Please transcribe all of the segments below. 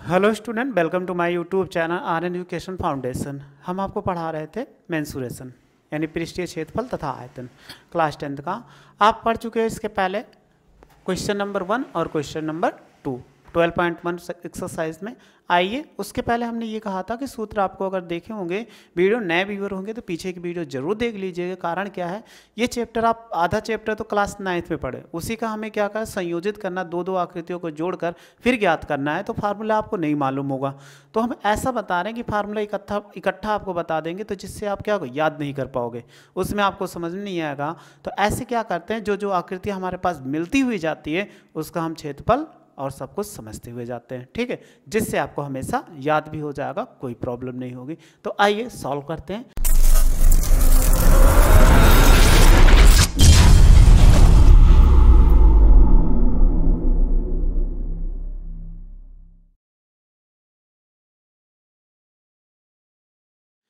Hello student, welcome to my YouTube channel Aryan education foundation. हम आपको पढ़ा रहे थे मेंसुरेशन यानी पृष्ठीय क्षेत्रफल तथा आयतन क्लास 10th का। आप पढ़ चुके हैं इसके पहले क्वेश्चन नंबर 1 और क्वेश्चन नंबर 2 12.1 एक्सरसाइज में। आइए, उसके पहले हमने ये कहा था कि सूत्र आपको अगर देखे होंगे, वीडियो नए व्यूअर होंगे तो पीछे की वीडियो जरूर देख लीजिएगा। कारण क्या है, ये चैप्टर आप आधा चैप्टर तो क्लास 9th में पढ़े, उसी का हमें क्या करना, संयोजित करना, दो आकृतियों को जोड़कर फिर ज्ञात करना है। तो फार्मूला आपको नहीं मालूम होगा, तो हम ऐसा बता रहे हैं कि फार्मूला इकट्ठा आपको बता देंगे, तो जिससे आप क्या याद नहीं कर पाओगे, उसमें आपको समझ में नहीं आएगा। तो ऐसे क्या करते हैं, जो आकृतियाँ हमारे पास मिलती हुई जाती है उसका हम क्षेत्रफल और सब कुछ समझते हुए जाते हैं, ठीक है, जिससे आपको हमेशा याद भी हो जाएगा, कोई प्रॉब्लम नहीं होगी। तो आइए सॉल्व करते हैं।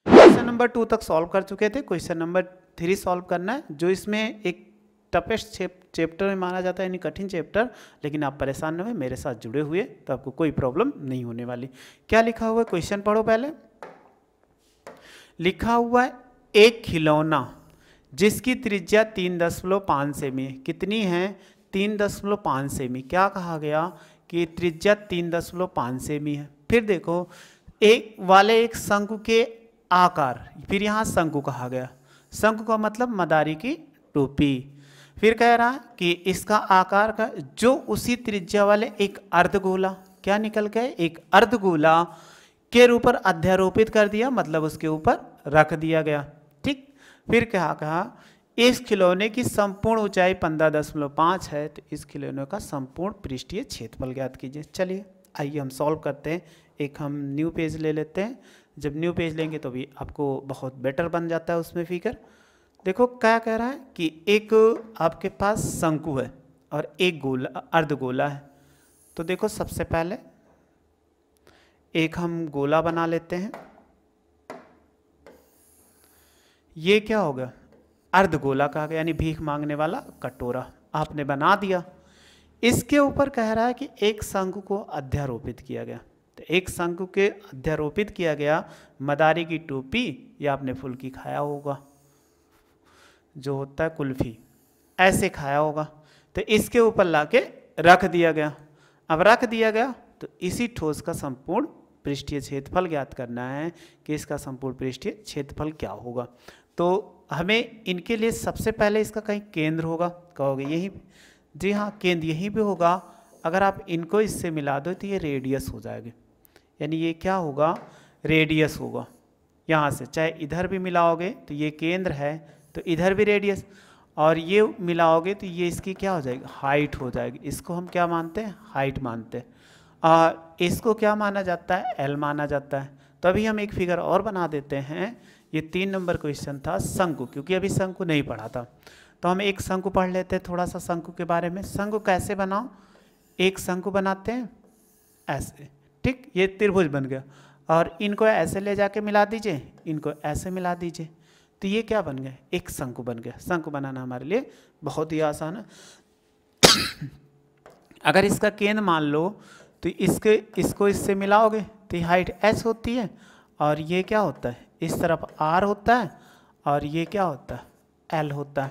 क्वेश्चन नंबर 2 तक सॉल्व कर चुके थे, क्वेश्चन नंबर 3 सॉल्व करना है, जो इसमें एक टफेस्ट चैप्टर में माना जाता है, यानी कठिन चैप्टर। लेकिन आप परेशान न हुए, मेरे साथ जुड़े हुए तो आपको कोई प्रॉब्लम नहीं होने वाली। क्या लिखा हुआ है, क्वेश्चन पढ़ो पहले। लिखा हुआ है एक खिलौना जिसकी त्रिज्या 3.5 सेमी है। कितनी है? 3.5 सेमी। क्या कहा गया कि त्रिज्या 3.5 सेमी है। फिर देखो एक शंकु के आकार, फिर यहाँ शंकु कहा गया। शंकु का मतलब मदारी की टोपी। फिर कह रहा है कि इसका आकार का जो उसी त्रिज्या वाले एक अर्धगोला, क्या निकल गए, एक अर्धगोला के ऊपर अध्यारोपित कर दिया, मतलब उसके ऊपर रख दिया गया, ठीक। फिर क्या कहा, इस खिलौने की संपूर्ण ऊंचाई 15.5 है, तो इस खिलौने का संपूर्ण पृष्ठीय क्षेत्रफल ज्ञात कीजिए। चलिए आइए हम सॉल्व करते हैं। एक हम न्यू पेज ले लेते हैं। जब न्यू पेज लेंगे तो भी आपको बहुत बेटर बन जाता है उसमें फिगर। देखो क्या कह रहा है कि एक आपके पास शंकु है और एक गोला, अर्धगोला है। तो देखो सबसे पहले एक हम गोला बना लेते हैं। ये क्या होगा, अर्धगोला कहा गया, यानी भीख मांगने वाला कटोरा आपने बना दिया। इसके ऊपर कह रहा है कि एक शंकु को अध्यारोपित किया गया। तो एक शंकु के अध्यारोपित किया गया मदारी की टोपी, या आपने फुल्की खाया होगा, जो होता है कुल्फी, ऐसे खाया होगा। तो इसके ऊपर लाके रख दिया गया। अब रख दिया गया तो इसी ठोस का संपूर्ण पृष्ठीय क्षेत्रफल ज्ञात करना है कि इसका संपूर्ण पृष्ठीय क्षेत्रफल क्या होगा। तो हमें इनके लिए सबसे पहले इसका कहीं केंद्र होगा, कहोगे यहीं, जी हाँ, केंद्र यहीं पे होगा। अगर आप इनको इससे मिला दो तो ये रेडियस हो जाएगी, यानी ये क्या होगा, रेडियस होगा। यहाँ से चाहे इधर भी मिलाओगे तो ये केंद्र है, तो इधर भी रेडियस, और ये मिलाओगे तो ये इसकी क्या हो जाएगी, हाइट हो जाएगी। इसको हम क्या मानते हैं, हाइट मानते हैं। और इसको क्या माना जाता है, एल माना जाता है। तो अभी हम एक फिगर और बना देते हैं। ये 3 नंबर क्वेश्चन था शंकु, क्योंकि अभी शंकु नहीं पढ़ा था, तो हम एक शंकु पढ़ लेते हैं थोड़ा सा शंकु के बारे में। शंकु कैसे बनाओ, एक शंकु बनाते हैं ऐसे, ठीक, ये त्रिभुज बन गया, और इनको ऐसे ले जाके मिला दीजिए, इनको ऐसे मिला दीजिए, तो ये क्या बन गया, एक शंकु बन गया। शंकु बनाना हमारे लिए बहुत ही आसान है। अगर इसका केंद्र मान लो तो इसको इससे मिलाओगे तो ये हाइट एस होती है, और ये क्या होता है, इस तरफ आर होता है, और ये क्या होता है, एल होता है।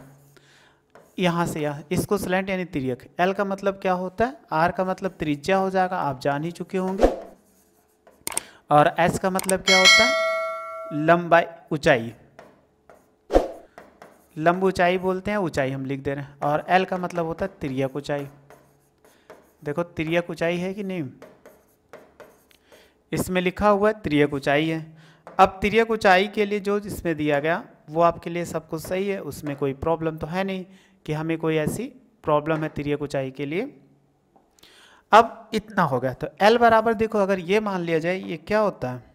यहाँ से यहाँ इसको स्लैंट यानी तिर्यक, एल का मतलब क्या होता है, आर का मतलब त्रिज्या हो जाएगा, आप जान ही चुके होंगे, और एस का मतलब क्या होता है, लंबाई, ऊंचाई, लंब ऊंचाई बोलते हैं, ऊंचाई हम लिख दे रहे हैं। और एल का मतलब होता है तिर्यक ऊंचाई। देखो तिर्यक ऊंचाई है कि नहीं, इसमें लिखा हुआ है तिर्यक ऊंचाई है। अब तिर्यक ऊंचाई के लिए जो इसमें दिया गया वो आपके लिए सब कुछ सही है, उसमें कोई प्रॉब्लम तो है नहीं कि हमें कोई ऐसी प्रॉब्लम है तिर्यक ऊंचाई के लिए। अब इतना हो गया, तो एल बराबर देखो, अगर ये मान लिया जाए, ये क्या होता है,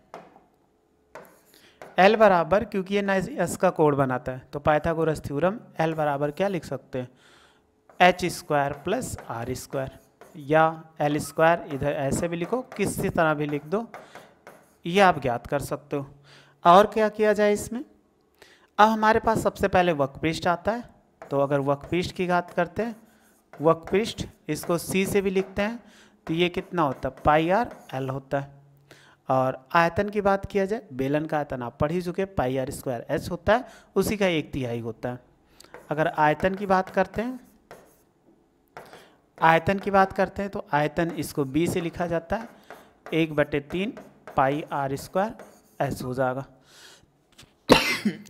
एल बराबर, क्योंकि ये ना एस का कोड बनाता है, तो पाइथागोरस थ्योरम, एल बराबर क्या लिख सकते हैं, H square plus R square, या एल स्क्वायर, इधर ऐसे भी लिखो, किसी तरह भी लिख दो, ये आप ज्ञात कर सकते हो। और क्या किया जाए इसमें, अब हमारे पास सबसे पहले वक्रपृष्ठ आता है, तो अगर वक्रपृष्ठ की बात करते हैं, वक्रपृष्ठ इसको सी से भी लिखते हैं, तो ये कितना होता है, पाई आर एल होता है। और आयतन की बात किया जाए, बेलन का आयतन आप पढ़ ही चुके, पाई आर स्क्वायर एच होता है, उसी का 1/3 होता है। अगर आयतन की बात करते हैं, आयतन की बात करते हैं तो आयतन इसको b से लिखा जाता है, 1/3 पाई आर स्क्वायर एच हो जाएगा।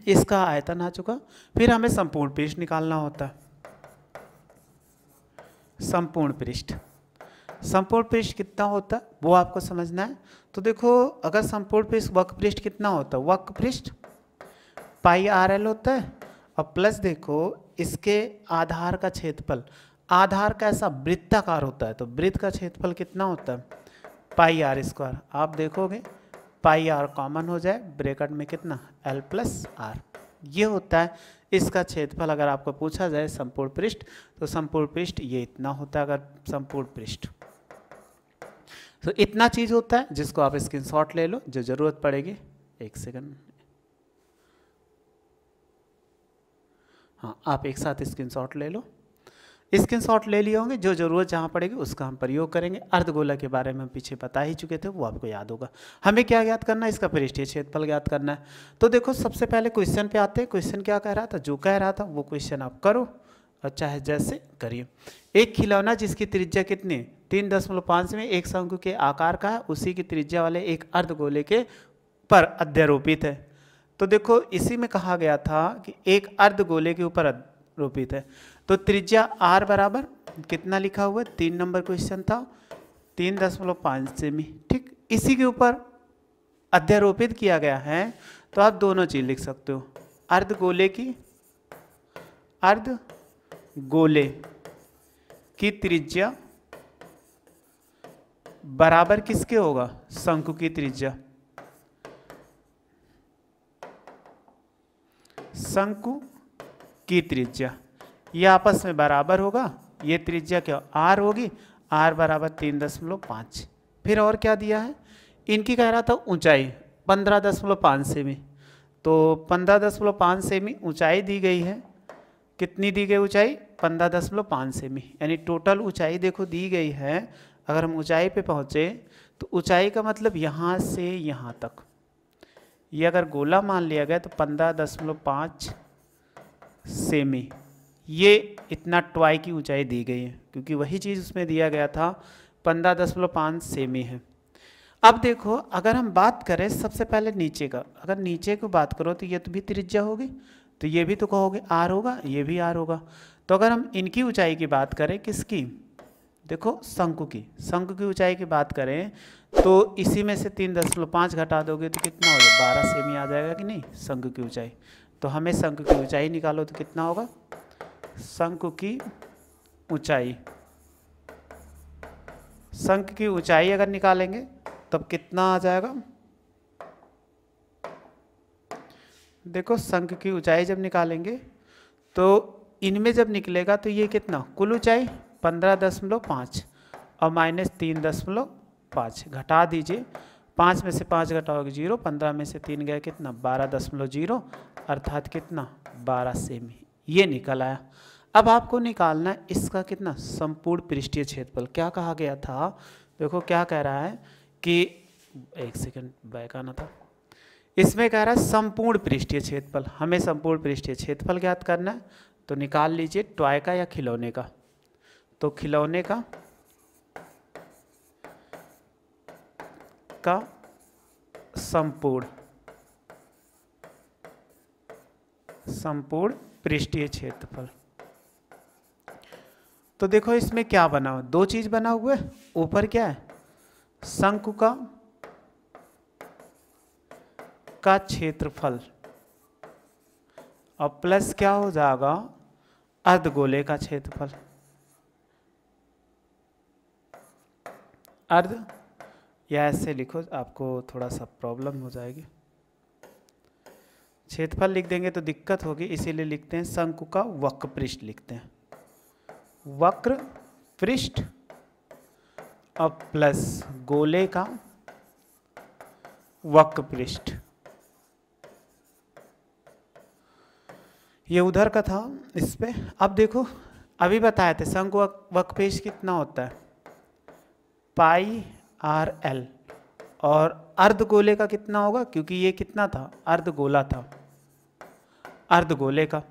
इसका आयतन आ चुका। फिर हमें संपूर्ण पृष्ठ निकालना होता है। संपूर्ण पृष्ठ, संपूर्ण पृष्ठ कितना होता है वो आपको समझना है। तो देखो, अगर संपूर्ण पृष्ठ वक्र पृष्ठ कितना होता है, वक्र पृष्ठ पाई आर एल होता है, और प्लस देखो इसके आधार का क्षेत्रफल, आधार का ऐसा वृत्ताकार होता है, तो वृत्त का क्षेत्रफल कितना होता है, पाई आर स्क्वायर। आप देखोगे पाई आर कॉमन हो जाए, ब्रैकेट में कितना, एल प्लस आर, ये होता है इसका क्षेत्रफल। अगर आपको पूछा जाए संपूर्ण पृष्ठ, तो संपूर्ण पृष्ठ ये इतना होता है। अगर संपूर्ण पृष्ठ तो इतना चीज होता है, जिसको आप स्क्रीनशॉट ले लो जो जरूरत पड़ेगी। एक सेकंड, हाँ आप एक साथ स्क्रीनशॉट ले लो। स्क्रीनशॉट ले लिए होंगे, जो जरूरत जहाँ पड़ेगी उसका हम प्रयोग करेंगे। अर्धगोला के बारे में हम पीछे बता ही चुके थे, वो आपको याद होगा। हमें क्या ज्ञात करना है, इसका पृष्ठीय क्षेत्रफल ज्ञात करना है। तो देखो सबसे पहले क्वेश्चन पे आते हैं। क्वेश्चन क्या कह रहा था, जो कह रहा था वो क्वेश्चन आप करो और चाहे जैसे करिए। एक खिलौना जिसकी त्रिज्या कितनी, 3.5 में एक शंकु के आकार का है, उसी की त्रिज्या वाले एक अर्धगोले के पर अध्यारोपित है। तो देखो इसी में कहा गया था कि एक अर्धगोले के ऊपर अध्यारोपित है, तो त्रिज्या आर बराबर कितना लिखा हुआ है, 3 नंबर क्वेश्चन था, 3.5 सेमी। ठीक, इसी के ऊपर अध्यारोपित किया गया है, तो आप दोनों चीज लिख सकते हो। अर्धगोले की त्रिज्या बराबर किसके होगा, शंकु की त्रिज्या। शंकु की त्रिज्या ये आपस में बराबर होगा। ये त्रिज्या क्या, आर होगी, आर बराबर 3.5। फिर और क्या दिया है, इनकी कह रहा था ऊंचाई 15.5 सेमी, तो 15.5 सेमी ऊंचाई दी गई है। कितनी दी गई ऊंचाई, 15.5 सेमी, यानी टोटल ऊंचाई देखो दी गई है। अगर हम ऊंचाई पे पहुँचे तो ऊंचाई का मतलब यहाँ से यहाँ तक, ये अगर गोला मान लिया गया तो 15.5 सेमी, ये इतना ट्वाई की ऊंचाई दी गई है, क्योंकि वही चीज़ उसमें दिया गया था, 15.5 सेमी है। अब देखो अगर हम बात करें सबसे पहले नीचे का, अगर नीचे को बात करो तो ये तो भी त्रिज्या होगी, तो ये भी तो कहोगे आर होगा, ये भी आर होगा। तो अगर हम इनकी ऊंचाई की बात करें, किसकी, देखो शंकु की ऊंचाई की बात करें, तो इसी में से 3.5 घटा दोगे तो कितना हो जाएगा, 12 सेमी आ जाएगा कि नहीं, शंकु की ऊंचाई। तो हमें शंकु की ऊंचाई निकालो तो कितना होगा, शंकु की ऊंचाई अगर निकालेंगे तब कितना आ जाएगा, देखो शंकु की ऊंचाई जब निकालेंगे तो इनमें जब निकलेगा तो ये कितना, कुल ऊंचाई 15.5 और माइनस 3.5 घटा दीजिए, 5 में से 5 घटाओगे 0, 15 में से 3 गया कितना, 12.0, अर्थात कितना, 12 सेमी, ये निकल आया। अब आपको निकालना है इसका कितना, संपूर्ण पृष्ठीय क्षेत्रफल। क्या कहा गया था, देखो क्या कह रहा है कि, एक सेकंड बैक आना था, इसमें कह रहा है संपूर्ण पृष्ठीय क्षेत्रफल। हमें संपूर्ण पृष्ठीय क्षेत्रफल ज्ञात करना है, तो निकाल लीजिए टॉय का या खिलौने का। तो खिलौने का संपूर्ण पृष्ठीय क्षेत्रफल। तो देखो इसमें क्या बना हुआ, दो चीज बना हुआ है, ऊपर क्या है, शंकु का क्षेत्रफल, और प्लस क्या हो जाएगा, अर्धगोले का क्षेत्रफल। अर्ध या ऐसे लिखो, आपको थोड़ा सा प्रॉब्लम हो जाएगी, क्षेत्रफल लिख देंगे तो दिक्कत होगी, इसीलिए लिखते हैं शंकु का वक्र पृष्ठ लिखते हैं, वक्र पृष्ठ, और प्लस गोले का वक्र पृष्ठ। ये उधर का था इस पे। अब देखो अभी बताए थे शंकु वक्र पृष्ठ कितना होता है, पाई आर एल, और अर्धगोले का कितना होगा, क्योंकि ये कितना था, अर्धगोला था, अर्धगोले का,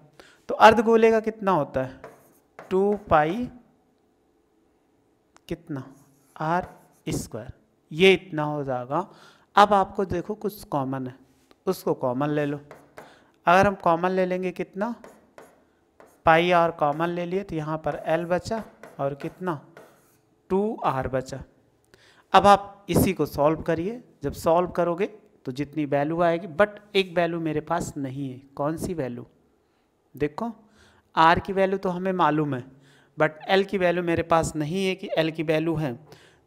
तो अर्धगोले का कितना होता है 2 पाई कितना आर स्क्वायर, ये इतना हो जाएगा। अब आपको देखो कुछ कॉमन है, उसको कॉमन ले लो। अगर हम कॉमन ले लेंगे कितना, पाई आर कॉमन ले लिए तो यहाँ पर एल बचा और कितना 2r बचा। अब आप इसी को सॉल्व करिए, जब सॉल्व करोगे तो जितनी वैल्यू आएगी, बट एक वैल्यू मेरे पास नहीं है। कौन सी वैल्यू, देखो r की वैल्यू तो हमें मालूम है, बट l की वैल्यू मेरे पास नहीं है कि l की वैल्यू है।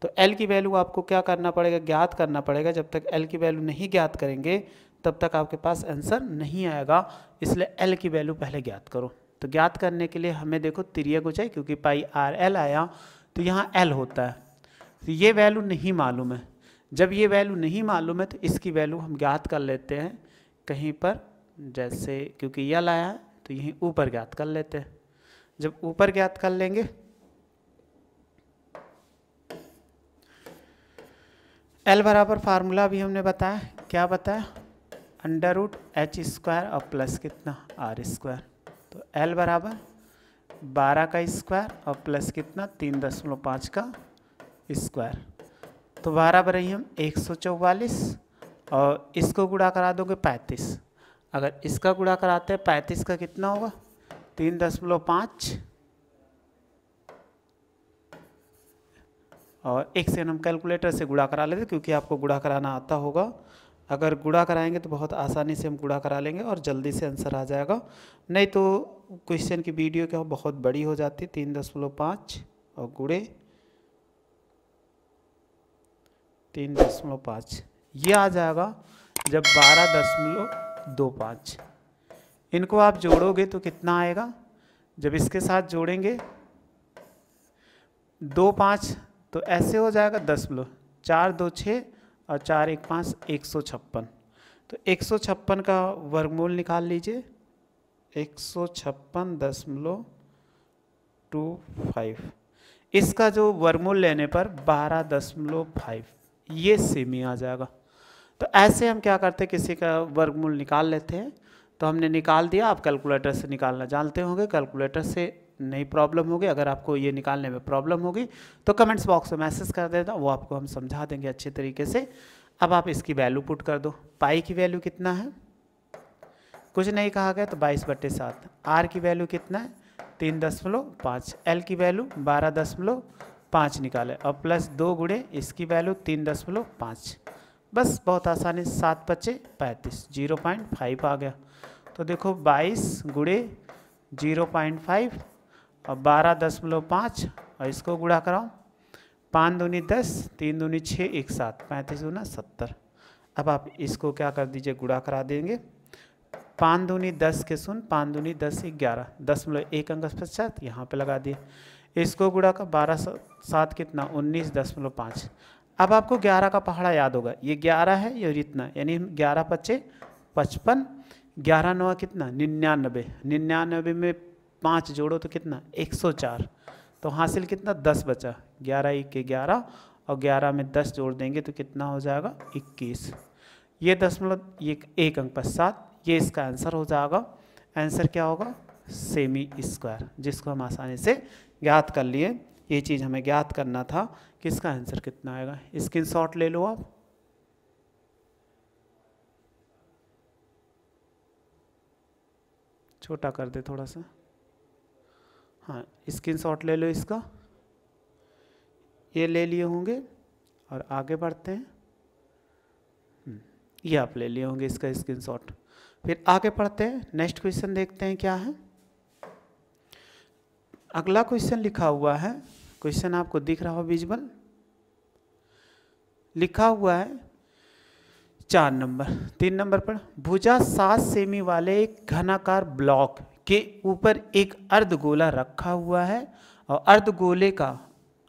तो l की वैल्यू आपको क्या करना पड़ेगा, ज्ञात करना पड़ेगा। जब तक l की वैल्यू नहीं ज्ञात करेंगे तब तक आपके पास आंसर नहीं आएगा, इसलिए l की वैल्यू पहले ज्ञात करो। तो ज्ञात करने के लिए हमें देखो तिर्यक हो जाए, क्योंकि पाई आर एल आया तो यहाँ l होता है, तो ये वैल्यू नहीं मालूम है। जब ये वैल्यू नहीं मालूम है तो इसकी वैल्यू हम ज्ञात कर लेते हैं कहीं पर, जैसे क्योंकि यल आया है तो यहीं ऊपर ज्ञात कर लेते हैं। जब ऊपर ज्ञात कर लेंगे, L बराबर फार्मूला भी हमने बताया, क्या बताया, √h² और प्लस कितना r स्क्वायर। तो L बराबर 12 का स्क्वायर और प्लस कितना 3.5 का स्क्वायर, तो 12 बराबर हम 144, और इसको गुणा करा दोगे 35। अगर इसका गुणा कराते हैं 35 का कितना होगा 3.5, और एक से हम कैलकुलेटर से गुणा करा लेते क्योंकि आपको गुणा कराना आता होगा। अगर गुणा कराएंगे तो बहुत आसानी से हम गुणा करा लेंगे और जल्दी से आंसर आ जाएगा, नहीं तो क्वेश्चन की वीडियो क्या बहुत बड़ी हो जाती है। 3.5 और गुणे 3.5 ये आ जाएगा जब 12.25। इनको आप जोड़ोगे तो कितना आएगा, जब इसके साथ जोड़ेंगे 2 5 तो ऐसे हो जाएगा 10.4 2 6 और 4 1 5 156। तो 156 का वर्गमूल निकाल लीजिए, 156.25। इसका जो वर्गमूल लेने पर 12.5 ये सेमी आ जाएगा। तो ऐसे हम क्या करते हैं, किसी का वर्गमूल निकाल लेते हैं। तो हमने निकाल दिया, आप कैलकुलेटर से निकालना जानते होंगे, कैलकुलेटर से नहीं प्रॉब्लम होगी। अगर आपको ये निकालने में प्रॉब्लम होगी तो कमेंट्स बॉक्स में मैसेज कर देना, वो आपको हम समझा देंगे अच्छे तरीके से। अब आप इसकी वैल्यू पुट कर दो। पाई की वैल्यू कितना है, कुछ नहीं कहा गया तो 22/7। आर की वैल्यू कितना है 3.5, एल की वैल्यू 12.5 निकाले और प्लस 2 गुणे इसकी वैल्यू 3.5। बस बहुत आसानी, 7 × 5 = 35, 0.5 आ गया। तो देखो 22 गुणे 0.5 और 12.5 और इसको गुणा कराओ, 5 दूनी 10, 3 दूनी 6, 1 7, 35 दूना 70। अब आप इसको क्या कर दीजिए, गुणा करा देंगे। 5 दूनी 10 के सुन, 5 दूनी 10 11, 10.1 अंक पश्चात यहाँ पे लगा दिए। इसको गुणा का 12 7 कितना 19.5। अब आपको 11 का पहाड़ा याद होगा, ये 11 है ये इतना, यानी 11 × 5 = 55, 11 9 कितना 99, 99 में 5 जोड़ो तो कितना 104। तो हासिल कितना 10 बचा, 11 × 1 = 11 और 11 में 10 जोड़ देंगे तो कितना हो जाएगा 21। ये 1 अंक पश्चात ये इसका आंसर हो जाएगा। आंसर क्या होगा सेमी स्क्वायर, जिसको हम आसानी से ज्ञात कर लिए। ये चीज़ हमें ज्ञात करना था कि इसका आंसर कितना आएगा। स्क्रीनशॉट ले लो आप। छोटा कर दे थोड़ा सा, हाँ स्क्रीनशॉट ले लो इसका। ये ले लिए होंगे और आगे बढ़ते हैं। ये आप ले लिए होंगे इसका स्क्रीनशॉट। फिर आगे पढ़ते हैं, नेक्स्ट क्वेश्चन देखते हैं क्या है। अगला क्वेश्चन लिखा हुआ है, क्वेश्चन आपको दिख रहा हो विजुअल, लिखा हुआ है 4 नंबर 3 नंबर पर, भुजा 7 सेमी वाले एक घनाकार ब्लॉक के ऊपर एक अर्धगोला रखा हुआ है और अर्धगोले का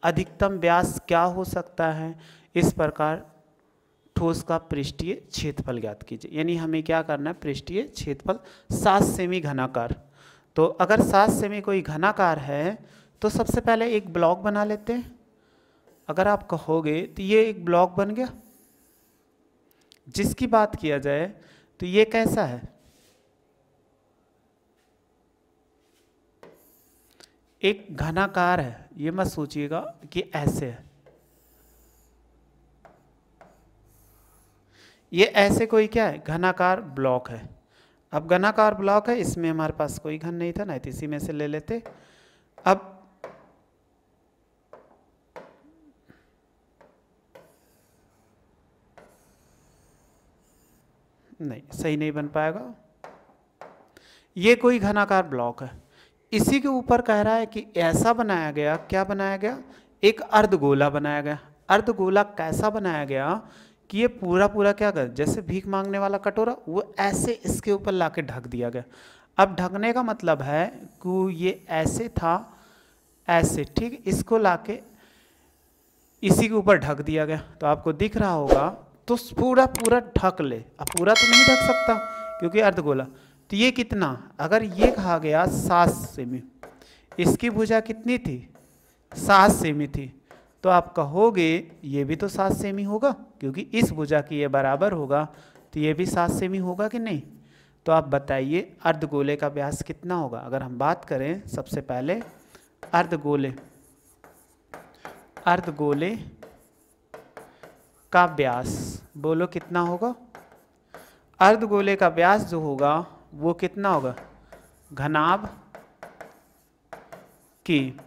अधिकतम व्यास क्या हो सकता है, इस प्रकार ठोस का पृष्ठीय क्षेत्रफल ज्ञात कीजिए। यानी हमें क्या करना है, पृष्ठीय क्षेत्रफल 7 सेमी घनाकार। तो अगर 7 सेमी कोई घनाकार है तो सबसे पहले एक ब्लॉक बना लेते हैं। अगर आप कहोगे तो ये एक ब्लॉक बन गया। जिसकी बात किया जाए तो ये कैसा है, एक घनाकार है। ये मत सोचिएगा कि ऐसे है, ये ऐसे कोई क्या है, घनाकार ब्लॉक है। अब घनाकार ब्लॉक है, इसमें हमारे पास कोई घन नहीं था ना, तो इसी में से ले लेते। अब नहीं, सही नहीं बन पाएगा। ये कोई घनाकार ब्लॉक है, इसी के ऊपर कह रहा है कि ऐसा बनाया गया, क्या बनाया गया, एक अर्धगोला बनाया गया। अर्धगोला कैसा बनाया गया कि ये पूरा पूरा क्या कर, जैसे भीख मांगने वाला कटोरा, वो ऐसे इसके ऊपर लाके ढक दिया गया। अब ढकने का मतलब है कि ये ऐसे था, ऐसे, ठीक, इसको लाके इसी के ऊपर ढक दिया गया। तो आपको दिख रहा होगा, तो पूरा पूरा ढक ले। अब पूरा तो नहीं ढक सकता क्योंकि अर्धगोला। तो ये कितना, अगर ये कहा गया 7 सेमी, इसकी भुजा कितनी थी, 7 सेमी थी, तो आप कहोगे ये भी तो 7 सेमी होगा क्योंकि इस भुजा की ये बराबर होगा, तो ये भी 7 सेमी होगा कि नहीं। तो आप बताइए अर्धगोले का व्यास कितना होगा। अगर हम बात करें सबसे पहले अर्धगोले का व्यास, बोलो कितना होगा। अर्धगोले का व्यास जो होगा वो कितना होगा, घनाभ की,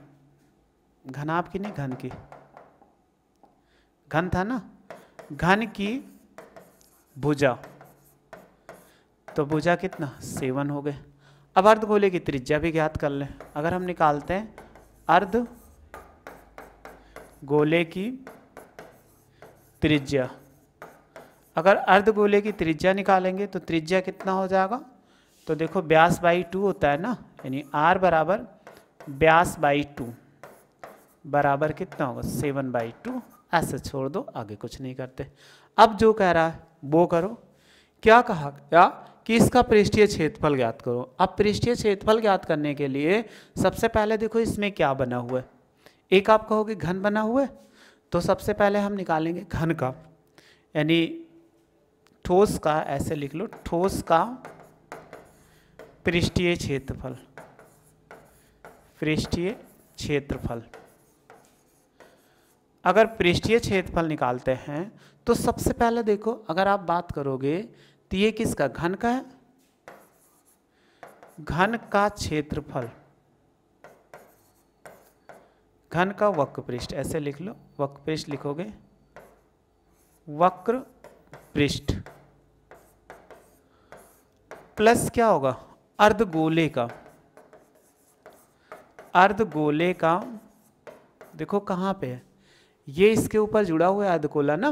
घनाभ की नहीं, घन की, घन था ना, घन की भुजा, तो भुजा कितना, 7 हो गए। अब अर्धगोले की त्रिज्या भी ज्ञात कर लें। अगर हम निकालते हैं अर्धगोले की त्रिज्या, अगर अर्धगोले की त्रिज्या निकालेंगे तो त्रिज्या कितना हो जाएगा, तो देखो व्यास बाई 2 होता है ना, यानी r बराबर व्यास बाई 2 बराबर कितना होगा, 7/2। ऐसे छोड़ दो, आगे कुछ नहीं करते। अब जो कह रहा है वो करो। क्या कहा गया कि इसका पृष्ठीय क्षेत्रफल ज्ञात करो। अब पृष्ठीय क्षेत्रफल ज्ञात करने के लिए सबसे पहले देखो इसमें क्या बना हुआ है। एक आप कहोगे घन बना हुआ है, तो सबसे पहले हम निकालेंगे घन का, यानी ठोस का, ऐसे लिख लो, ठोस का पृष्ठीय क्षेत्रफल, पृष्ठीय क्षेत्रफल। अगर पृष्ठीय क्षेत्रफल निकालते हैं तो सबसे पहले देखो, अगर आप बात करोगे तो ये किसका, घन का है, घन का क्षेत्रफल, घन का वक्र पृष्ठ, ऐसे लिख लो, वक्र पृष्ठ लिखोगे, वक्र पृष्ठ प्लस क्या होगा, अर्धगोले का, अर्धगोले का देखो कहाँ पे है, ये इसके ऊपर जुड़ा हुआ है अर्धगोला ना,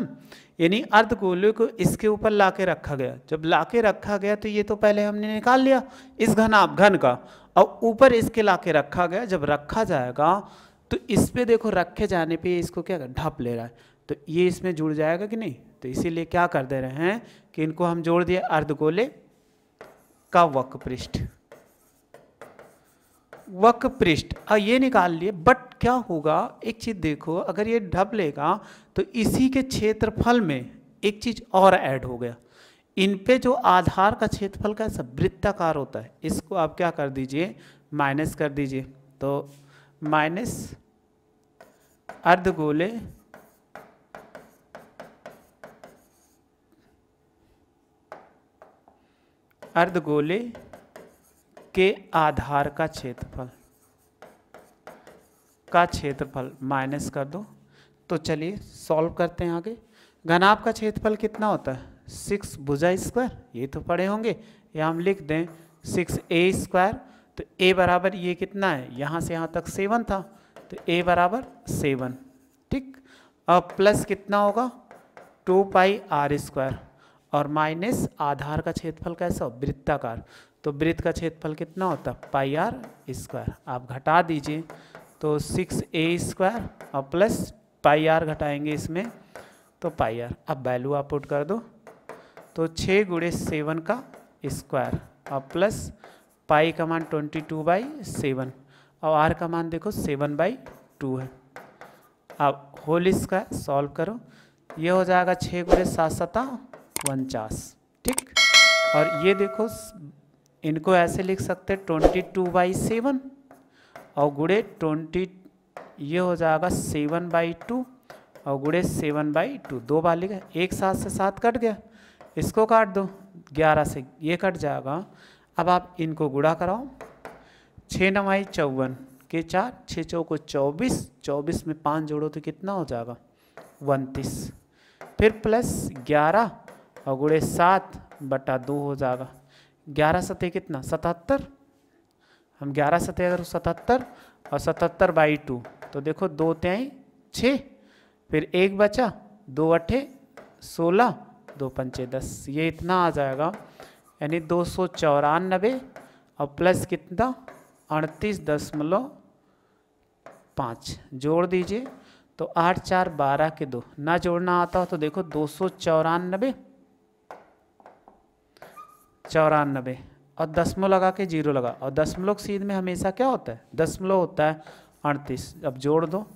यानी अर्धगोले को इसके ऊपर लाके रखा गया। जब लाके रखा गया तो ये तो पहले हमने निकाल लिया इस घन का, और ऊपर इसके लाके रखा गया। जब रखा जाएगा तो इस पे देखो, रखे जाने पे इसको क्या ढाप ले रहा है, तो ये इसमें जुड़ जाएगा कि नहीं। तो इसीलिए क्या कर दे रहे हैं कि इनको हम जोड़ दिए अर्धगोले का वक्र पृष्ठ, वक्र पृष्ठ ये निकाल लिए। बट क्या होगा, एक चीज देखो, अगर ये ढप लेगा तो इसी के क्षेत्रफल में एक चीज और ऐड हो गया। इन पे जो आधार का क्षेत्रफल कैसा वृत्ताकार होता है, इसको आप क्या कर दीजिए, माइनस कर दीजिए। तो माइनस अर्धगोले अर्धगोले के आधार का क्षेत्रफल माइनस कर दो। तो चलिए सॉल्व करते हैं आगे। घनाभ का क्षेत्रफल कितना होता है, 6 भुजा स्क्वायर, ये तो पढ़े होंगे, या हम लिख दें 6a स्क्वायर। तो a बराबर ये कितना है, यहाँ से यहाँ तक 7 था, तो a बराबर 7, ठीक। अब प्लस कितना होगा, 2πr स्क्वायर, और माइनस आधार का क्षेत्रफल कैसा हो, वृत्ताकार, तो वृत्त का क्षेत्रफल कितना होता है, πr स्क्वायर। आप घटा दीजिए, तो 6a स्क्वायर और प्लस πr घटाएंगे इसमें, तो πr। अब वैल्यू आप पुट कर दो, तो 6 × 7 का स्क्वायर और प्लस पाई का मान 22/7, और r का मान देखो 7/2 है। अब होल स्क्वायर सॉल्व करो, ये हो जाएगा 6 गुणे 7 सता 49, ठीक। और ये देखो इनको ऐसे लिख सकते 22/7 और गुणे 20, ये हो जाएगा 7/2 और गुणे 7/2, 2 बार लिखा, एक 7 से 7 कट गया, इसको काट दो, 11 से ये कट जाएगा। अब आप इनको गुणा कराओ, 6 9 54 के 4, 6 चौको 24, 24 में 5 जोड़ो तो कितना हो जाएगा 29, फिर प्लस 11 और गुणे 7/2 हो जाएगा, 11 सतह कितना 77, हम 11 सतह अगर 77 और 77/2 तो देखो 2 तिहाई 6, फिर 1 बचा, 2 अठे 16, 2 पंचे 10, ये इतना आ जाएगा, यानी 294 और प्लस कितना 38.5 जोड़ दीजिए तो 8 4 12 के 2, ना जोड़ना आता हो तो देखो 294 94 और दशमलव लगा के 0 लगा, और दशमलव सीध में हमेशा क्या होता है दशमलव होता है 38, अब जोड़ दो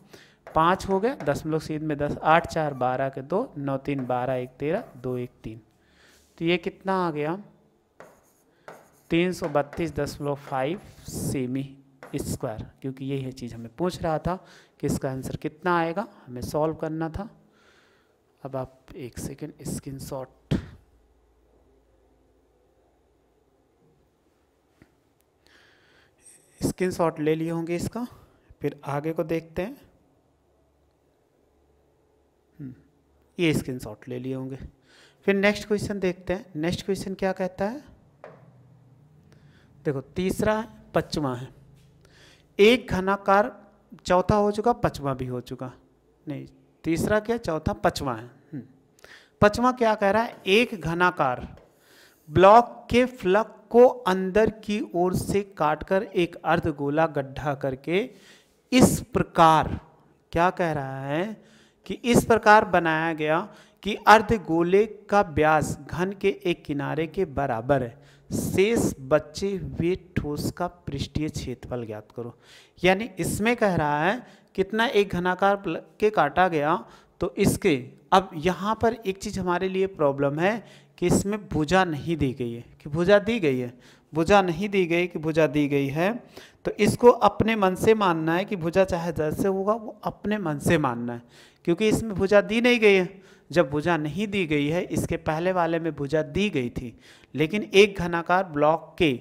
5 हो गया, दशमलव सीध में 10, 8 4 12 के 2, 9 3 12 1 13 2 1 3, तो ये कितना आ गया 332.5 सेमी स्क्वायर, क्योंकि यही चीज़ हमें पूछ रहा था कि इसका आंसर कितना आएगा, हमें सॉल्व करना था। अब आप एक सेकेंड स्क्रीनशॉट ले लिए होंगे इसका, फिर आगे को देखते हैं। ये स्क्रीनशॉट ले लिए होंगे, फिर नेक्स्ट क्वेश्चन देखते हैं। नेक्स्ट क्वेश्चन क्या कहता है, देखो तीसरा है, पांचवा है, एक घनाकार, चौथा हो चुका, पांचवा भी हो चुका, नहीं तीसरा क्या चौथा पांचवा है। पांचवा क्या कह रहा है, एक घनाकार ब्लॉक के फ्लक को अंदर की ओर से काटकर एक अर्धगोला गड्ढा करके इस प्रकार, क्या कह रहा है कि इस प्रकार बनाया गया कि अर्धगोले का व्यास घन के एक किनारे के बराबर है, शेष बचे हुए ठोस का पृष्ठीय क्षेत्रफल ज्ञात करो। यानी इसमें कह रहा है कितना एक घनाकार के काटा गया, तो इसके अब यहाँ पर एक चीज़ हमारे लिए प्रॉब्लम है कि इसमें भुजा नहीं दी गई है, कि भुजा दी गई है, भुजा नहीं दी गई कि भुजा दी गई है, तो इसको अपने मन से मानना है कि भुजा चाहे जैसे होगा वो अपने मन से मानना है, क्योंकि इसमें भुजा दी नहीं गई है। जब भुजा नहीं दी गई है, इसके पहले वाले में भुजा दी गई थी, लेकिन एक घनाकार ब्लॉक के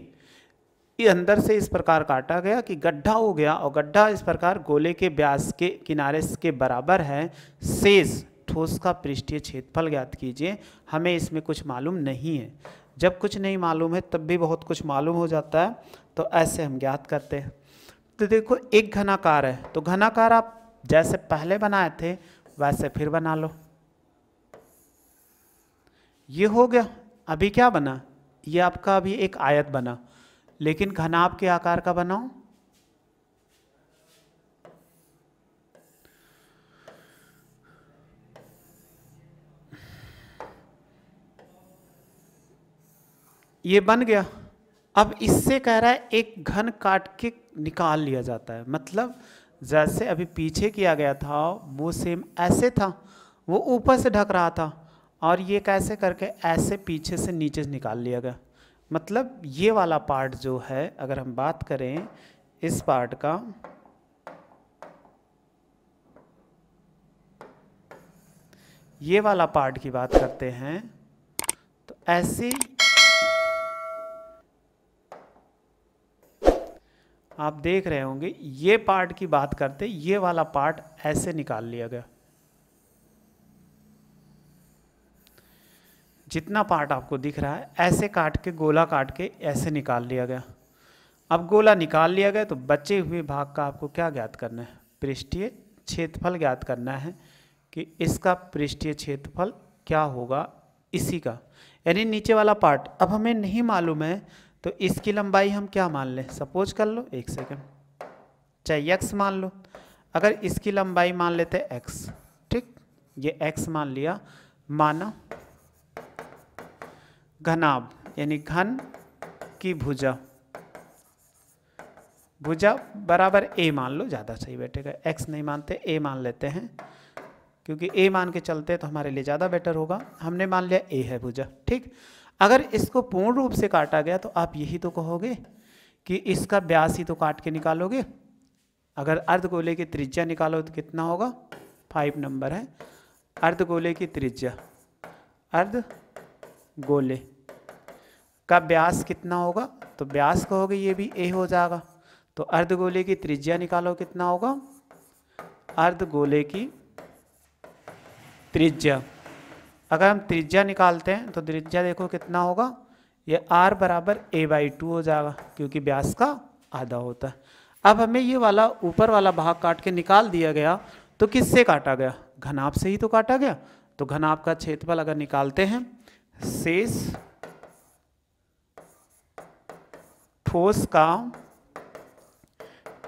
अंदर से इस प्रकार काटा गया कि गड्ढा हो गया, और गड्ढा इस प्रकार गोले के व्यास के किनारे के बराबर है, शेष ठोस का पृष्ठीय क्षेत्रफल ज्ञात कीजिए। हमें इसमें कुछ मालूम नहीं है, जब कुछ नहीं मालूम है तब भी बहुत कुछ मालूम हो जाता है, तो ऐसे हम ज्ञात करते हैं। तो देखो एक घनाकार है, तो घनाकार आप जैसे पहले बनाए थे वैसे फिर बना लो, ये हो गया। अभी क्या बना, ये आपका अभी एक आयत बना, लेकिन घनाभ के आकार का बनाओ, ये बन गया। अब इससे कह रहा है एक घन काट के निकाल लिया जाता है, मतलब जैसे अभी पीछे किया गया था वो सेम ऐसे था, वो ऊपर से ढक रहा था, और ये कैसे करके ऐसे पीछे से नीचे से निकाल लिया गया। मतलब ये वाला पार्ट जो है, अगर हम बात करें इस पार्ट का, ये वाला पार्ट की बात करते हैं, तो ऐसे आप देख रहे होंगे, ये पार्ट की बात करते, ये वाला पार्ट ऐसे निकाल लिया गया, जितना पार्ट आपको दिख रहा है ऐसे काट के, गोला काट के ऐसे निकाल लिया गया। अब गोला निकाल लिया गया, तो बचे हुए भाग का आपको क्या ज्ञात करना है, पृष्ठीय क्षेत्रफल ज्ञात करना है, कि इसका पृष्ठीय क्षेत्रफल क्या होगा इसी का, यानी नीचे वाला पार्ट। अब हमें नहीं मालूम है, तो इसकी लंबाई हम क्या मान लें, सपोज कर लो एक सेकंड, चाहे x मान लो, अगर इसकी लंबाई मान लेते x, ठीक, ये x मान लिया, माना घनाभ यानी घन की भुजा, भुजा बराबर ए मान लो, ज़्यादा सही बैठेगा। एक्स नहीं मानते, ए मान लेते हैं, क्योंकि ए मान के चलते तो हमारे लिए ज़्यादा बेटर होगा। हमने मान लिया ए है भुजा, ठीक। अगर इसको पूर्ण रूप से काटा गया तो आप यही तो कहोगे कि इसका व्यास ही तो काट के निकालोगे। अगर अर्धगोले की त्रिज्या निकालो तो कितना होगा, 5 नंबर है। अर्धगोले की त्रिज्या, अर्धगोले का व्यास कितना होगा, तो व्यास कहोगे ये भी ए हो जाएगा। तो अर्धगोले की त्रिज्या निकालो, कितना होगा, अर्धगोले की त्रिज्या। अगर हम त्रिज्या निकालते हैं तो त्रिज्या देखो कितना होगा, ये r बराबर a/2 हो जाएगा, क्योंकि व्यास का आधा होता है। अब हमें ये वाला ऊपर वाला भाग काट के निकाल दिया गया, तो किससे काटा गया, घनाभ से ही तो काटा गया। तो घनाभ का क्षेत्रफल अगर निकालते हैं, शेष ठोस का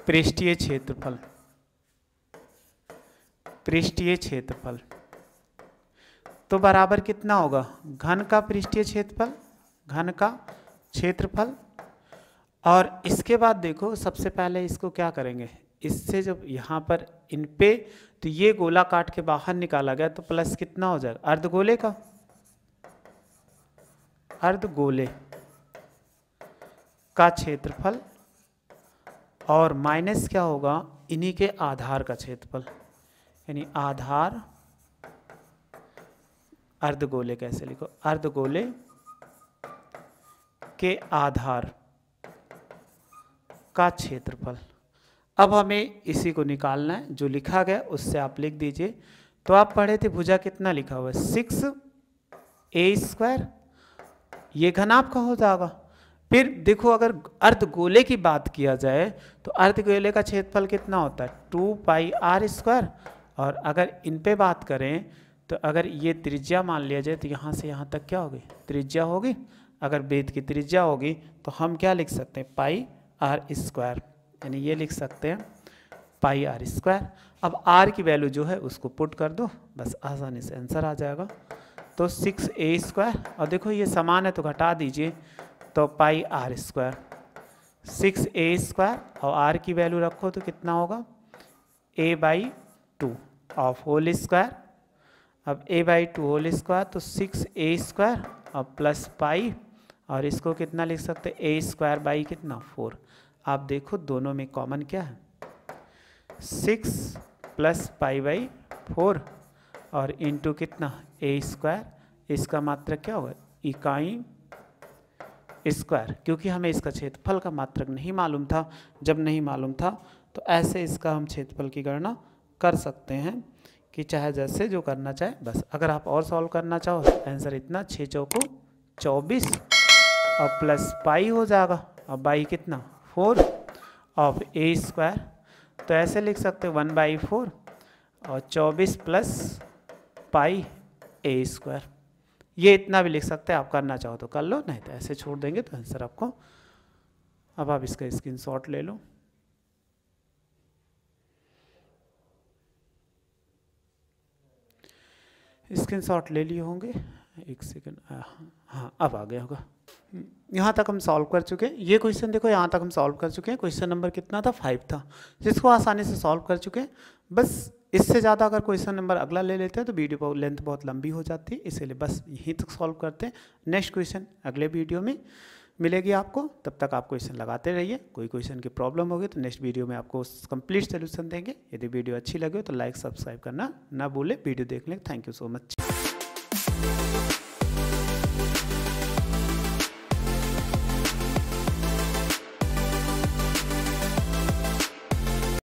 पृष्ठीय क्षेत्रफल, पृष्ठीय क्षेत्रफल तो बराबर कितना होगा, घन का पृष्ठीय क्षेत्रफल, घन का क्षेत्रफल। और इसके बाद देखो सबसे पहले इसको क्या करेंगे, इससे जब यहाँ पर इन पे तो ये गोला काट के बाहर निकाला गया तो प्लस कितना हो जाएगा, अर्धगोले का, अर्धगोले का क्षेत्रफल, और माइनस क्या होगा, इन्हीं के आधार का क्षेत्रफल, यानी आधार अर्धगोले। कैसे लिखो, अर्धगोले के आधार का क्षेत्रफल। अब हमें इसी को निकालना है, जो लिखा गया उससे आप लिख दीजिए। तो आप पढ़े थे भुजा कितना लिखा हुआ है, 6a², ये घनाभ का हो जाएगा। फिर देखो अगर अर्धगोले की बात किया जाए तो अर्धगोले का क्षेत्रफल कितना होता है, 2πr²। और अगर इन पे बात करें तो अगर ये त्रिज्या मान लिया जाए तो यहाँ से यहाँ तक क्या होगी, त्रिज्या होगी। अगर वृत्त की त्रिज्या होगी तो हम क्या लिख सकते हैं, πr², यानी ये लिख सकते हैं πr²। अब r की वैल्यू जो है उसको पुट कर दो, बस आसानी से आंसर आ जाएगा। तो 6a², और देखो ये समान है तो घटा दीजिए, तो πr², 6a² और r की वैल्यू रखो तो कितना होगा, a/2 ऑफ होल स्क्वायर। अब a/2 होल स्क्वायर तो 6a² और प्लस पाई, और इसको कितना लिख सकते हैं, a² कितना 4। आप देखो दोनों में कॉमन क्या है, 6 + π/4 और इंटू कितना a², इसका मात्रक क्या होगा, इकाई स्क्वायर। क्योंकि हमें इसका क्षेत्रफल का मात्रक नहीं मालूम था, जब नहीं मालूम था तो ऐसे इसका हम क्षेत्रफल की गणना कर सकते हैं कि चाहे जैसे जो करना चाहे। बस अगर आप और सॉल्व करना चाहो तो आंसर इतना, 6 चौको 24 और प्लस पाई हो जाएगा, और बाई कितना 4 ऑफ a²। तो ऐसे लिख सकते 1/4 और 24 + πa²। ये इतना भी लिख सकते हैं, आप करना चाहो तो कर लो, नहीं तो ऐसे छोड़ देंगे तो आंसर आपको। अब आप इसका स्क्रीनशॉट ले लो। स्क्रीनशॉट ले लिए होंगे, एक सेकंड, हाँ अब आ गया होगा। यहाँ तक हम सॉल्व कर चुके हैं। ये क्वेश्चन देखो, यहाँ तक हम सॉल्व कर चुके हैं। क्वेश्चन नंबर कितना था, 5 था, जिसको आसानी से सॉल्व कर चुके हैं। बस इससे ज़्यादा अगर क्वेश्चन नंबर अगला ले लेते हैं तो वीडियो लेंथ बहुत लंबी हो जाती है, इसीलिए बस यहीं तक सॉल्व करते हैं। नेक्स्ट क्वेश्चन अगले वीडियो में मिलेगी आपको, तब तक आप क्वेश्चन लगाते रहिए। कोई क्वेश्चन की प्रॉब्लम होगी तो नेक्स्ट वीडियो में आपको कंप्लीट सोल्यूशन देंगे। यदि वीडियो अच्छी लगे तो लाइक सब्सक्राइब करना ना भूलें। वीडियो देखने थैंक यू सो मच।